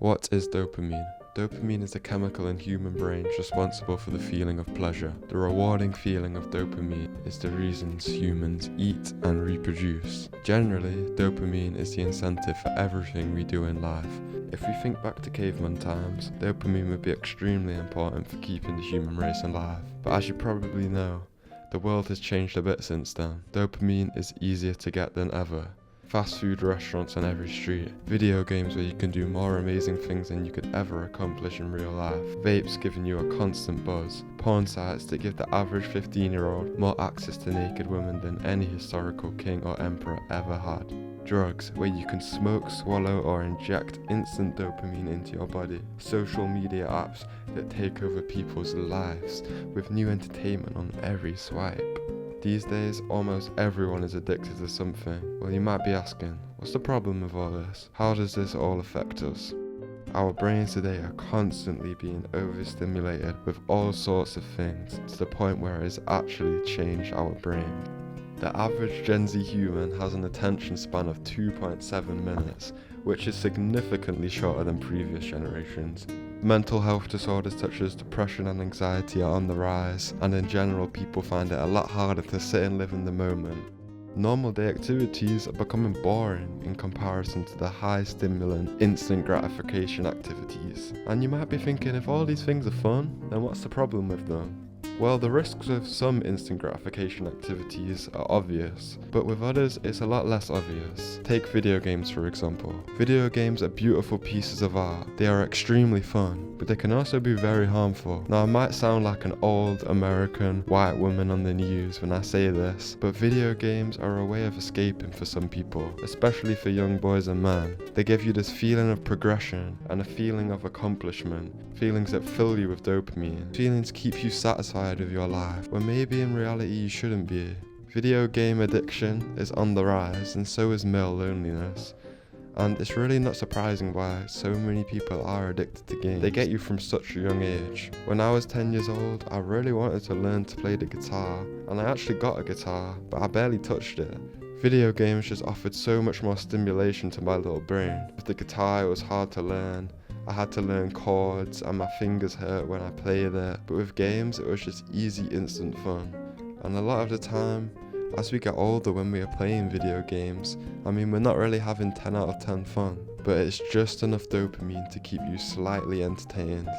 What is dopamine? Dopamine is a chemical in human brains responsible for the feeling of pleasure. The rewarding feeling of dopamine is the reasons humans eat and reproduce. Generally, dopamine is the incentive for everything we do in life. If we think back to caveman times, dopamine would be extremely important for keeping the human race alive. But as you probably know, the world has changed a bit since then. Dopamine is easier to get than ever. Fast food restaurants on every street, video games where you can do more amazing things than you could ever accomplish in real life, vapes giving you a constant buzz, porn sites that give the average 15-year-old more access to naked women than any historical king or emperor ever had, drugs where you can smoke, swallow or inject instant dopamine into your body, social media apps that take over people's lives with new entertainment on every swipe. These days, almost everyone is addicted to something. Well, you might be asking, what's the problem with all this? How does this all affect us? Our brains today are constantly being overstimulated with all sorts of things to the point where it has actually changed our brain. The average Gen Z human has an attention span of 2.7 minutes, which is significantly shorter than previous generations. Mental health disorders such as depression and anxiety are on the rise, and in general people find it a lot harder to sit and live in the moment. Normal day activities are becoming boring in comparison to the high stimulant, instant gratification activities. And you might be thinking, if all these things are fun, then what's the problem with them? Well, the risks of some instant gratification activities are obvious, but with others it's a lot less obvious. Take video games for example. Video games are beautiful pieces of art. They are extremely fun, but they can also be very harmful. Now I might sound like an old American white woman on the news when I say this, but video games are a way of escaping for some people, especially for young boys and men. They give you this feeling of progression and a feeling of accomplishment, feelings that fill you with dopamine. Feelings keep you satisfied with your life, when maybe in reality you shouldn't be. Video game addiction is on the rise, and so is male loneliness. And it's really not surprising why so many people are addicted to games. They get you from such a young age. When I was 10 years old, I really wanted to learn to play the guitar, and I actually got a guitar, but I barely touched it. Video games just offered so much more stimulation to my little brain. With the guitar it was hard to learn. I had to learn chords and my fingers hurt when I played it, but with games it was just easy, instant fun. And a lot of the time, as we get older when we are playing video games, we're not really having 10 out of 10 fun, but it's just enough dopamine to keep you slightly entertained.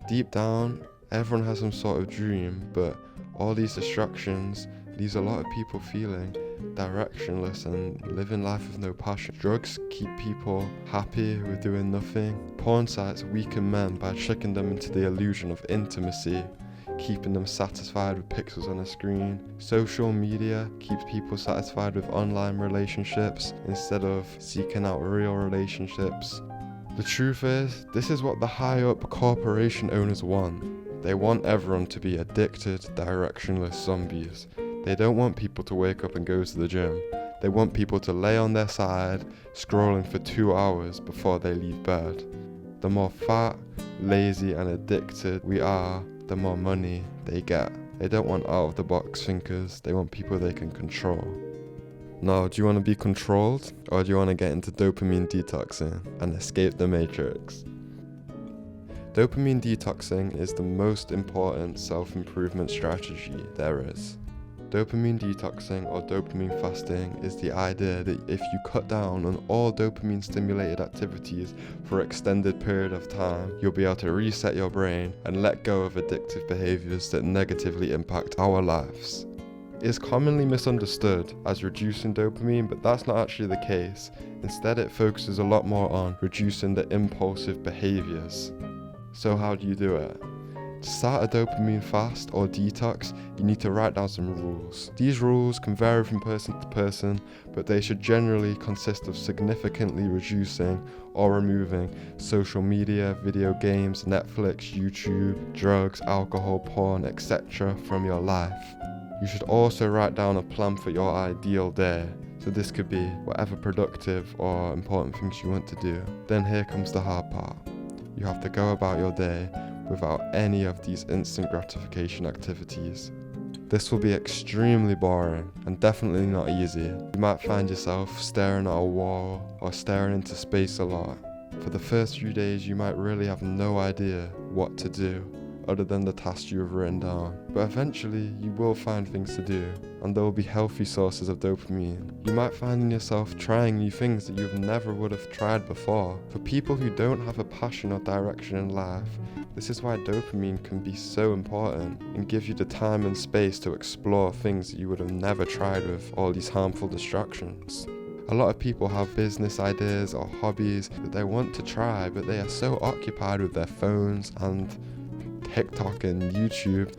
Deep down, everyone has some sort of dream, but all these distractions leaves a lot of people feeling directionless and living life with no passion. Drugs keep people happy with doing nothing. Porn sites weaken men by tricking them into the illusion of intimacy, keeping them satisfied with pixels on a screen. Social media keeps people satisfied with online relationships instead of seeking out real relationships. The truth is, this is what the high-up corporation owners want. They want everyone to be addicted, directionless zombies. They don't want people to wake up and go to the gym. They want people to lay on their side, scrolling for 2 hours before they leave bed. The more fat, lazy and addicted we are, the more money they get. They don't want out-of-the-box thinkers, they want people they can control. Now, do you want to be controlled, or do you want to get into dopamine detoxing and escape the matrix? Dopamine detoxing is the most important self-improvement strategy there is. Dopamine detoxing or dopamine fasting is the idea that if you cut down on all dopamine stimulated activities for an extended period of time, you'll be able to reset your brain and let go of addictive behaviors that negatively impact our lives. It's commonly misunderstood as reducing dopamine, but that's not actually the case. Instead, it focuses a lot more on reducing the impulsive behaviors. So how do you do it? To start a dopamine fast or detox, you need to write down some rules. These rules can vary from person to person, but they should generally consist of significantly reducing or removing social media, video games, Netflix, YouTube, drugs, alcohol, porn, etc. from your life. You should also write down a plan for your ideal day. So this could be whatever productive or important things you want to do. Then here comes the hard part. You have to go about your day without any of these instant gratification activities. This will be extremely boring and definitely not easy. You might find yourself staring at a wall or staring into space a lot. For the first few days, you might really have no idea what to do other than the tasks you have written down. But eventually, you will find things to do, and there will be healthy sources of dopamine. You might find yourself trying new things that you never would have tried before. For people who don't have a passion or direction in life, this is why dopamine can be so important and give you the time and space to explore things that you would have never tried with all these harmful distractions. A lot of people have business ideas or hobbies that they want to try, but they are so occupied with their phones and TikTok and YouTube.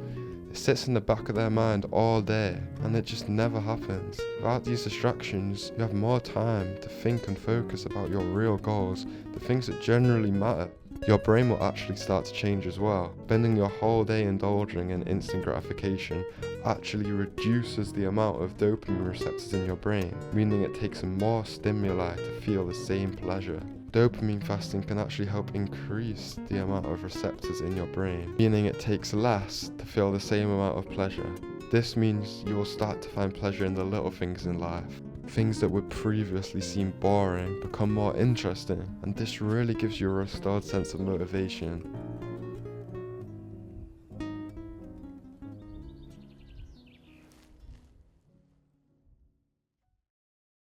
It sits in the back of their mind all day, and it just never happens. Without these distractions, you have more time to think and focus about your real goals, the things that generally matter. Your brain will actually start to change as well. Spending your whole day indulging in instant gratification actually reduces the amount of dopamine receptors in your brain, meaning it takes more stimuli to feel the same pleasure. Dopamine fasting can actually help increase the amount of receptors in your brain, meaning it takes less to feel the same amount of pleasure. This means you will start to find pleasure in the little things in life. Things that would previously seem boring become more interesting, and this really gives you a restored sense of motivation.